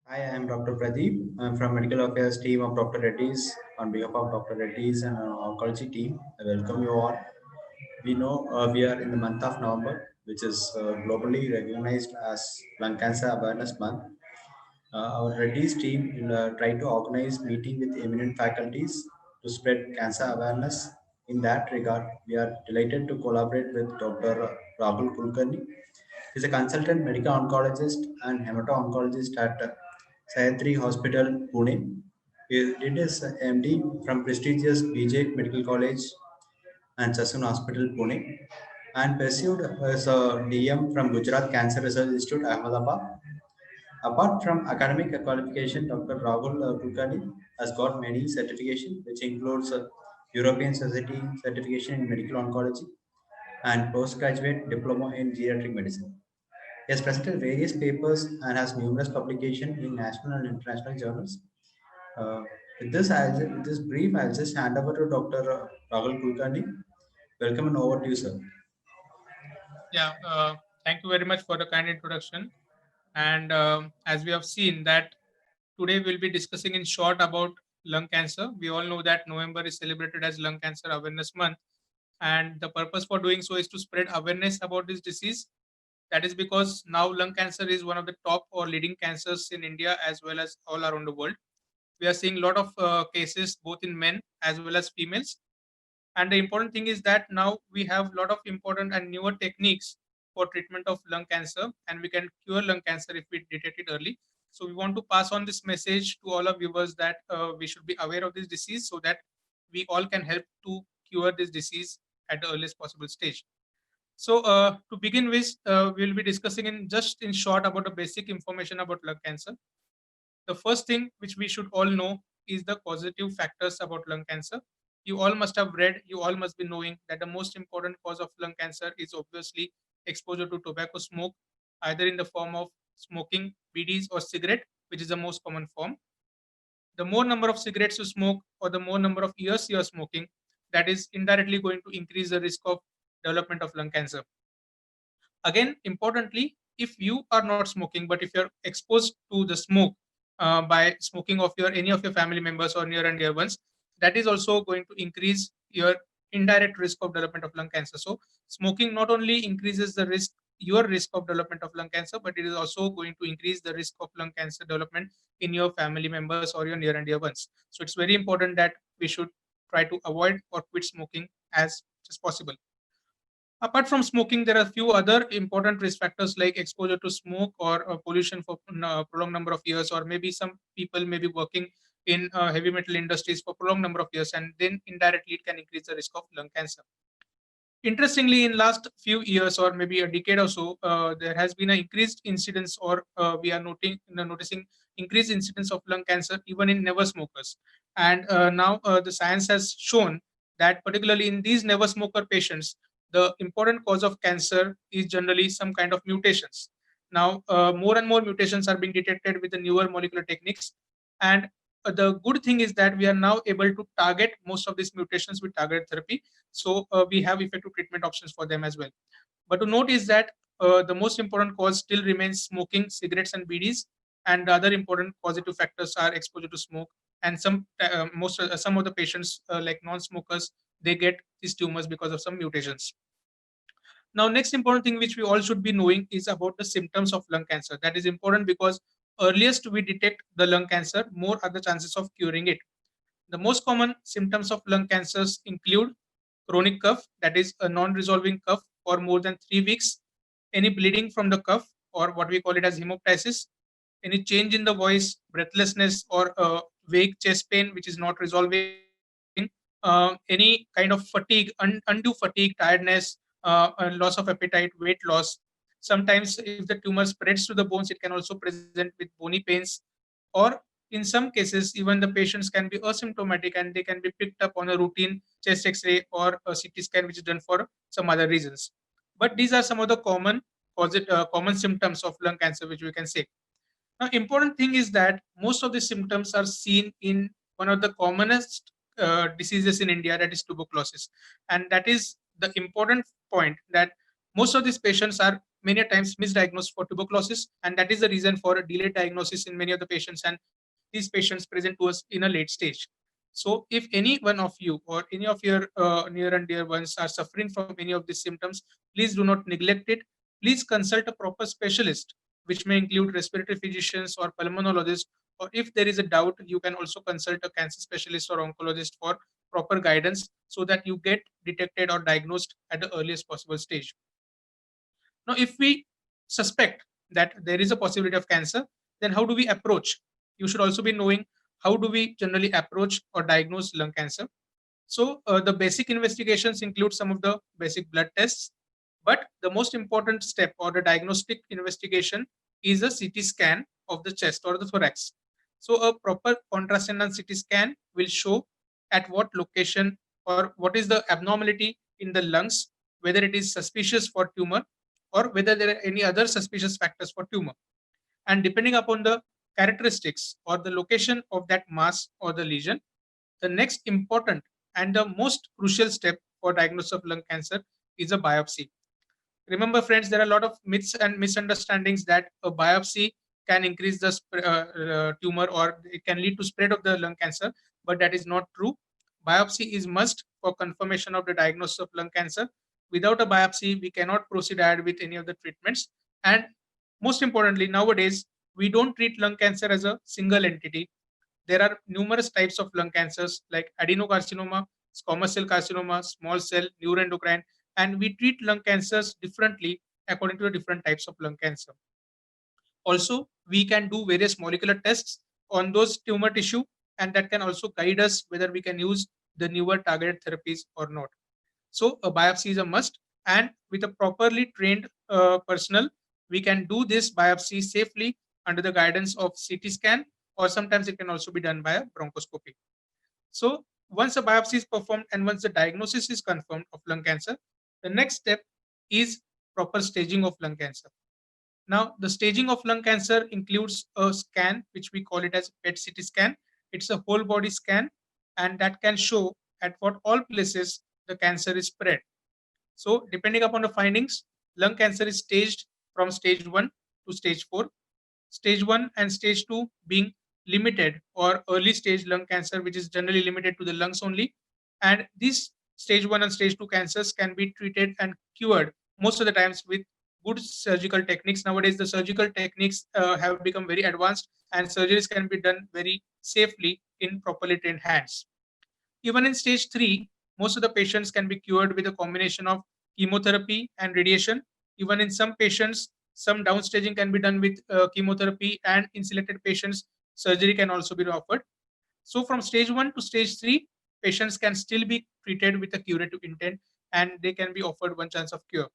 Hi, I am Dr. Pradeep. I'm from Medical Affairs team of Dr. Reddy's. On behalf of Dr. Reddy's and our oncology team, I welcome you all. We know we are in the month of November, which is globally recognized as Lung Cancer Awareness Month. Our Reddy's team try to organize meeting with eminent faculties to spread cancer awareness. In that regard, we are delighted to collaborate with Dr. Rahul Kulkarni. He's a consultant medical oncologist and hemato-oncologist at Sayatri Hospital, Pune. He did his MD from prestigious BJ Medical College and Sassoon Hospital, Pune, and pursued as a DM from Gujarat Cancer Research Institute, Ahmedabad. Apart from academic qualification, Dr. Rahul Kulkarni has got many certifications, which includes European Society certification in medical oncology and postgraduate diploma in geriatric medicine. He has presented various papers and has numerous publications in national and international journals. Uh, with this brief, I'll just hand over to Dr. Rahul Kulkarni. Welcome and over to you, sir. Yeah, thank you very much for the kind introduction. And as we have seen that today we'll be discussing in short about lung cancer. We all know that November is celebrated as Lung Cancer Awareness Month, and the purpose for doing so is to spread awareness about this disease. That is because now lung cancer is one of the top or leading cancers in India as well as all around the world. We are seeing a lot of cases both in men as well as females, and the important thing is that now we have a lot of important and newer techniques for treatment of lung cancer, and we can cure lung cancer if we detect it early. So we want to pass on this message to all our viewers that we should be aware of this disease so that we all can help to cure this disease at the earliest possible stage. So to begin with, we'll be discussing in short about the basic information about lung cancer. The first thing which we should all know is the causative factors about lung cancer. You all must have read, you all must be knowing that the most important cause of lung cancer is obviously exposure to tobacco smoke, either in the form of smoking BDs or cigarette, which is the most common form. The more number of cigarettes you smoke or the more number of years you are smoking, that is indirectly going to increase the risk of development of lung cancer. Again, importantly, if you are not smoking, but if you're exposed to the smoke by smoking of your any of your family members or near and dear ones, that is also going to increase your indirect risk of development of lung cancer. So smoking not only increases the risk your risk of development of lung cancer, but it is also going to increase the risk of lung cancer development in your family members or your near and dear ones. So it's very important that we should try to avoid or quit smoking as much as possible. Apart from smoking, there are a few other important risk factors like exposure to smoke or pollution for a prolonged number of years, or maybe some people may be working in heavy metal industries for prolonged number of years, and then indirectly it can increase the risk of lung cancer. Interestingly, in last few years or maybe a decade or so, there has been an increased incidence, or we are noticing increased incidence of lung cancer even in never smokers. And now the science has shown that particularly in these never smoker patients, the important cause of cancer is generally some kind of mutations. Now, more and more mutations are being detected with the newer molecular techniques, and the good thing is that we are now able to target most of these mutations with targeted therapy, so we have effective treatment options for them as well. But to note is that the most important cause still remains smoking, cigarettes, and BDs, and the other important causative factors are exposure to smoke. And some of the patients, like non-smokers, they get these tumors because of some mutations. Now, next important thing which we all should be knowing is about the symptoms of lung cancer. That is important because earliest we detect the lung cancer, more are the chances of curing it. The most common symptoms of lung cancers include chronic cough, that is a non-resolving cough for more than 3 weeks, any bleeding from the cough, or what we call it as hemoptysis, any change in the voice, breathlessness, or vague chest pain which is not resolving, any kind of fatigue, undue fatigue, tiredness, loss of appetite, weight loss. Sometimes, if the tumor spreads to the bones, it can also present with bony pains, or in some cases, even the patients can be asymptomatic and they can be picked up on a routine chest X-ray or a CT scan, which is done for some other reasons. But these are some of the common symptoms of lung cancer, which we can say. Now, important thing is that most of the symptoms are seen in one of the commonest diseases in India, that is tuberculosis, and that is the important point that most of these patients are many times misdiagnosed for tuberculosis, and that is the reason for a delayed diagnosis in many of the patients, and these patients present to us in a late stage. So if any one of you or any of your near and dear ones are suffering from any of these symptoms, please do not neglect it. Please consult a proper specialist, which may include respiratory physicians or pulmonologist, or if there is a doubt, you can also consult a cancer specialist or oncologist for proper guidance so that you get detected or diagnosed at the earliest possible stage. Now, if we suspect that there is a possibility of cancer, then how do we approach? You should also be knowing how do we generally approach or diagnose lung cancer. So the basic investigations include some of the basic blood tests, but the most important step or the diagnostic investigation is a CT scan of the chest or the thorax. So a proper contrast-enhanced CT scan will show at what location or what is the abnormality in the lungs, whether it is suspicious for tumor or whether there are any other suspicious factors for tumor. And depending upon the characteristics or the location of that mass or the lesion, the next important and the most crucial step for diagnosis of lung cancer is a biopsy. Remember, friends, there are a lot of myths and misunderstandings that a biopsy can increase the tumor or it can lead to spread of the lung cancer, but that is not true. Biopsy is must for confirmation of the diagnosis of lung cancer. Without a biopsy, we cannot proceed ahead with any of the treatments. And most importantly, nowadays, we don't treat lung cancer as a single entity. There are numerous types of lung cancers like adenocarcinoma, squamous cell carcinoma, small cell, neuroendocrine, and we treat lung cancers differently according to the different types of lung cancer. Also, we can do various molecular tests on those tumor tissue, and that can also guide us whether we can use the newer targeted therapies or not. So, a biopsy is a must, and with a properly trained personnel, we can do this biopsy safely under the guidance of CT scan, or sometimes it can also be done by a bronchoscopy. So, once a biopsy is performed and once the diagnosis is confirmed of lung cancer, the next step is proper staging of lung cancer. Now, the staging of lung cancer includes a scan, which we call it as PET CT scan. It's a whole body scan, and that can show at what all places the cancer is spread. So, depending upon the findings, lung cancer is staged from stage 1 to stage 4. Stage 1 and stage 2 being limited or early stage lung cancer, which is generally limited to the lungs only. And these stage 1 and stage 2 cancers can be treated and cured most of the times with good surgical techniques. Nowadays, the surgical techniques have become very advanced, and surgeries can be done very safely in properly trained hands. Even in stage 3, most of the patients can be cured with a combination of chemotherapy and radiation. Even in some patients, some downstaging can be done with chemotherapy, and in selected patients, surgery can also be offered. So, from stage 1 to stage 3, patients can still be treated with a curative intent and they can be offered one chance of cure.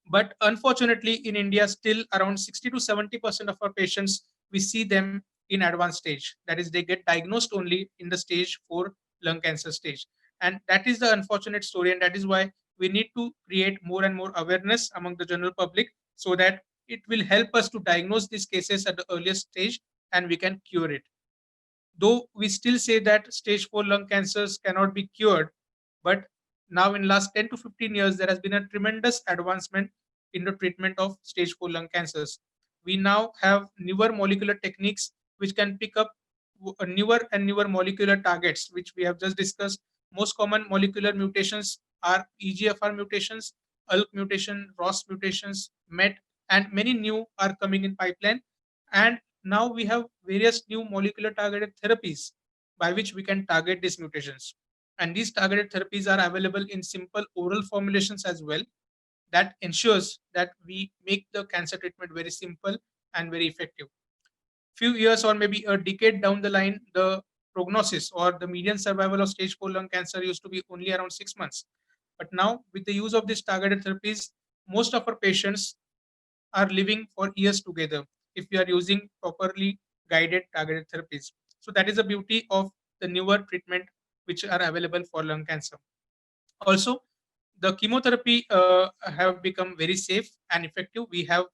But unfortunately, in India, still around 60 to 70% of our patients, we see them in advanced stage. That is, they get diagnosed only in the stage 4 lung cancer stage. And that is the unfortunate story. And that is why we need to create more and more awareness among the general public so that it will help us to diagnose these cases at the earliest stage and we can cure it. Though we still say that stage 4 lung cancers cannot be cured, but now in last 10 to 15 years, there has been a tremendous advancement in the treatment of stage 4 lung cancers. We now have newer molecular techniques which can pick up newer and newer molecular targets, which we have just discussed. Most common molecular mutations are EGFR mutations, ALK mutation, ROS mutations, MET, and many new are coming in pipeline. And now we have various new molecular targeted therapies by which we can target these mutations. And these targeted therapies are available in simple oral formulations as well. That ensures that we make the cancer treatment very simple and very effective. Few years or maybe a decade down the line, the prognosis or the median survival of stage 4 lung cancer used to be only around 6 months. But now, with the use of these targeted therapies, most of our patients are living for years together if we are using properly guided targeted therapies. So that is the beauty of the newer treatment which are available for lung cancer. Also, the chemotherapy have become very safe and effective. We have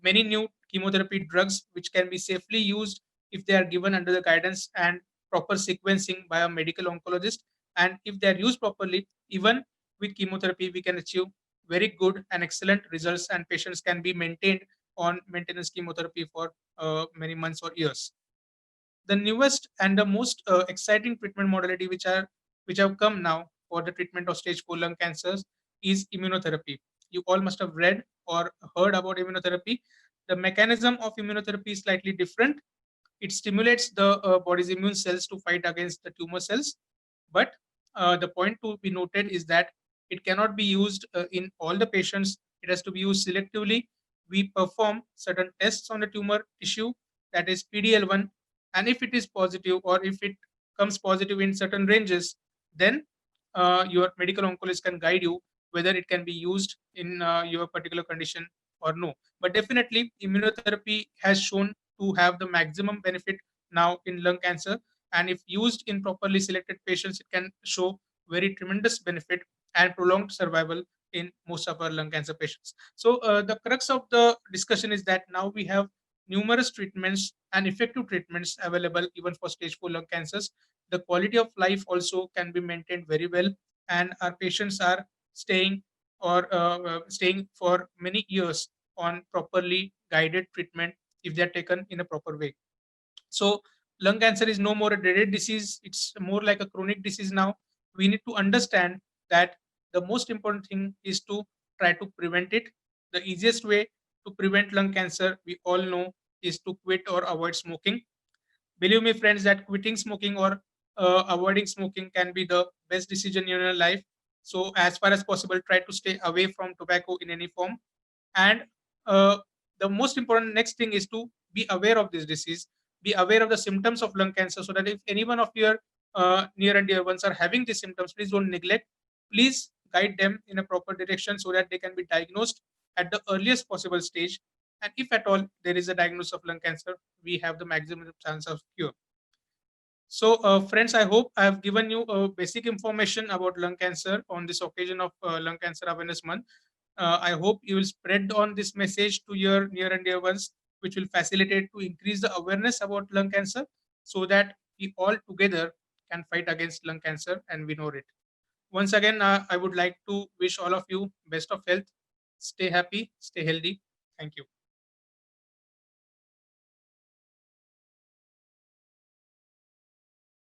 many new chemotherapy drugs which can be safely used if they are given under the guidance and proper sequencing by a medical oncologist. And if they are used properly, even with chemotherapy, we can achieve very good and excellent results, and patients can be maintained on maintenance chemotherapy for many months or years. The newest and the most exciting treatment modality which have come now for the treatment of stage 4 lung cancers is immunotherapy. You all must have read or heard about immunotherapy. The mechanism of immunotherapy is slightly different. It stimulates the body's immune cells to fight against the tumor cells, but the point to be noted is that it cannot be used in all the patients. It has to be used selectively. We perform certain tests on the tumor tissue, that is PDL1, and if it is positive or if it comes positive in certain ranges, then your medical oncologist can guide you whether it can be used in your particular condition or no. But definitely, immunotherapy has shown to have the maximum benefit now in lung cancer, and if used in properly selected patients, it can show very tremendous benefit and prolonged survival in most of our lung cancer patients. So the crux of the discussion is that now we have numerous treatments and effective treatments available even for stage 4 lung cancers. The quality of life also can be maintained very well, and our patients are staying staying for many years on properly guided treatment if they are taken in a proper way. So lung cancer is no more a dreaded disease. It's more like a chronic disease now. We need to understand that the most important thing is to try to prevent it. The easiest way to prevent lung cancer, we all know, is to quit or avoid smoking. Believe me, friends, that quitting smoking or avoiding smoking can be the best decision in your life. So, as far as possible, try to stay away from tobacco in any form. And uh, the most important next thing is to be aware of this disease, be aware of the symptoms of lung cancer, so that if any one of your near and dear ones are having these symptoms, please don't neglect. Please guide them in a proper direction so that they can be diagnosed at the earliest possible stage. And if at all there is a diagnosis of lung cancer, we have the maximum chance of cure. So, friends, I hope I have given you basic information about lung cancer on this occasion of Lung Cancer Awareness Month. I hope you will spread on this message to your near and dear ones, which will facilitate to increase the awareness about lung cancer so that we all together can fight against lung cancer and we know it. Once again, I would like to wish all of you best of health. Stay happy, stay healthy. Thank you.